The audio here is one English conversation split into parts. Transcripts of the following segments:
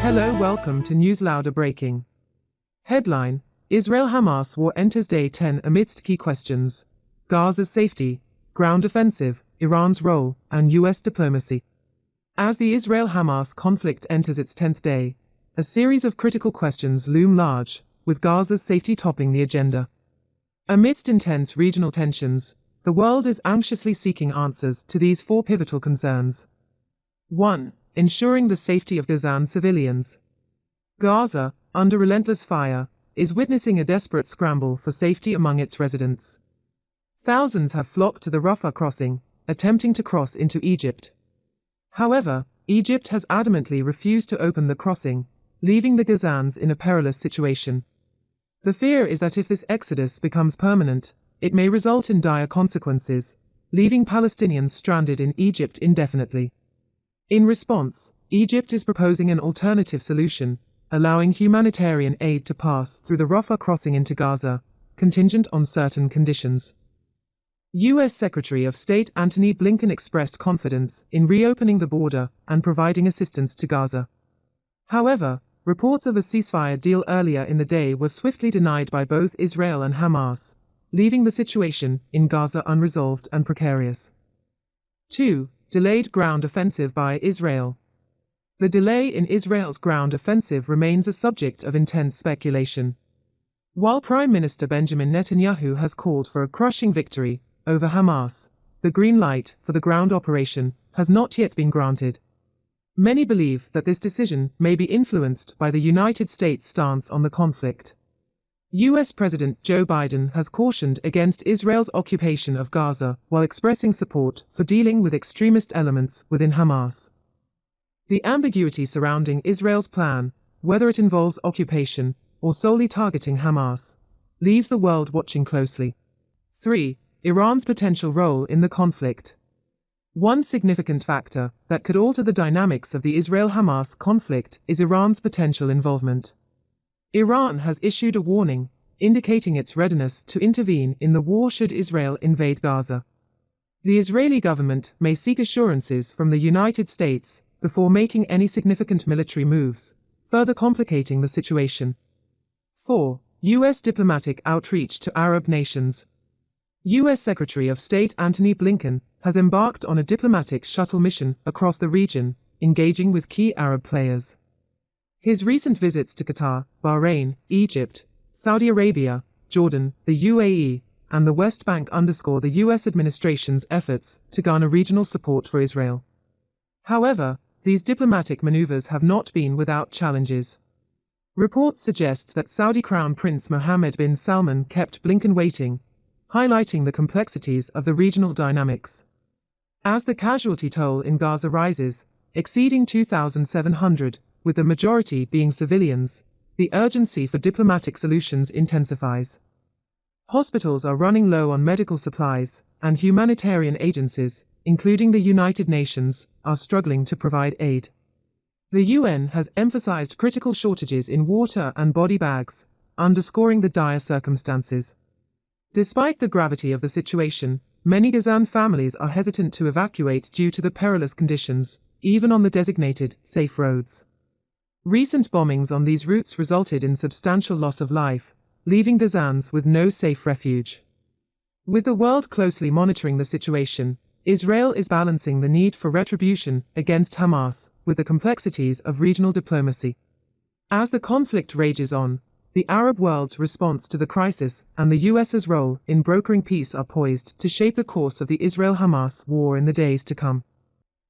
Hello, welcome to News Louder Breaking. Headline: Israel-Hamas war enters day 10 amidst key questions. Gaza's safety, ground offensive, Iran's role, and US diplomacy. As the Israel-Hamas conflict enters its 10th day, a series of critical questions loom large, with Gaza's safety topping the agenda. Amidst intense regional tensions, the world is anxiously seeking answers to these four pivotal concerns. 1. Ensuring the safety of Gazan civilians. Gaza, under relentless fire, is witnessing a desperate scramble for safety among its residents. Thousands have flocked to the Rafah crossing, attempting to cross into Egypt. However, Egypt has adamantly refused to open the crossing, leaving the Gazans in a perilous situation. The fear is that if this exodus becomes permanent, it may result in dire consequences, leaving Palestinians stranded in Egypt indefinitely. In response, Egypt is proposing an alternative solution, allowing humanitarian aid to pass through the Rafah crossing into Gaza, contingent on certain conditions. U.S. Secretary of State Antony Blinken expressed confidence in reopening the border and providing assistance to Gaza. However, reports of a ceasefire deal earlier in the day were swiftly denied by both Israel and Hamas, leaving the situation in Gaza unresolved and precarious. 2. Delayed ground offensive by Israel. The delay in Israel's ground offensive remains a subject of intense speculation. While Prime Minister Benjamin Netanyahu has called for a crushing victory over Hamas, the green light for the ground operation has not yet been granted. Many believe that this decision may be influenced by the United States' stance on the conflict. U.S. President Joe Biden has cautioned against Israel's occupation of Gaza while expressing support for dealing with extremist elements within Hamas. The ambiguity surrounding Israel's plan, whether it involves occupation or solely targeting Hamas, leaves the world watching closely. 3. Iran's potential role in the conflict. One significant factor that could alter the dynamics of the Israel-Hamas conflict is Iran's potential involvement. Iran has issued a warning, indicating its readiness to intervene in the war should Israel invade Gaza. The Israeli government may seek assurances from the United States before making any significant military moves, further complicating the situation. 4. U.S. diplomatic outreach to Arab nations. U.S. Secretary of State Antony Blinken has embarked on a diplomatic shuttle mission across the region, engaging with key Arab players. His recent visits to Qatar, Bahrain, Egypt, Saudi Arabia, Jordan, the UAE, and the West Bank underscore the U.S. administration's efforts to garner regional support for Israel. However, these diplomatic maneuvers have not been without challenges. Reports suggest that Saudi Crown Prince Mohammed bin Salman kept Blinken waiting, highlighting the complexities of the regional dynamics. As the casualty toll in Gaza rises, exceeding 2,700, with the majority being civilians, the urgency for diplomatic solutions intensifies. Hospitals are running low on medical supplies, and humanitarian agencies, including the United Nations, are struggling to provide aid. The UN has emphasized critical shortages in water and body bags, underscoring the dire circumstances. Despite the gravity of the situation, many Gazan families are hesitant to evacuate due to the perilous conditions, even on the designated safe roads. Recent bombings on these routes resulted in substantial loss of life, leaving Gazans with no safe refuge. With the world closely monitoring the situation, Israel is balancing the need for retribution against Hamas with the complexities of regional diplomacy. As the conflict rages on, the Arab world's response to the crisis and the US's role in brokering peace are poised to shape the course of the Israel-Hamas war in the days to come.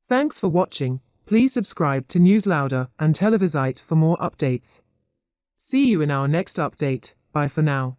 Thanks for watching. Please subscribe to News Louder and Televizyte for more updates. See you in our next update. Bye for now.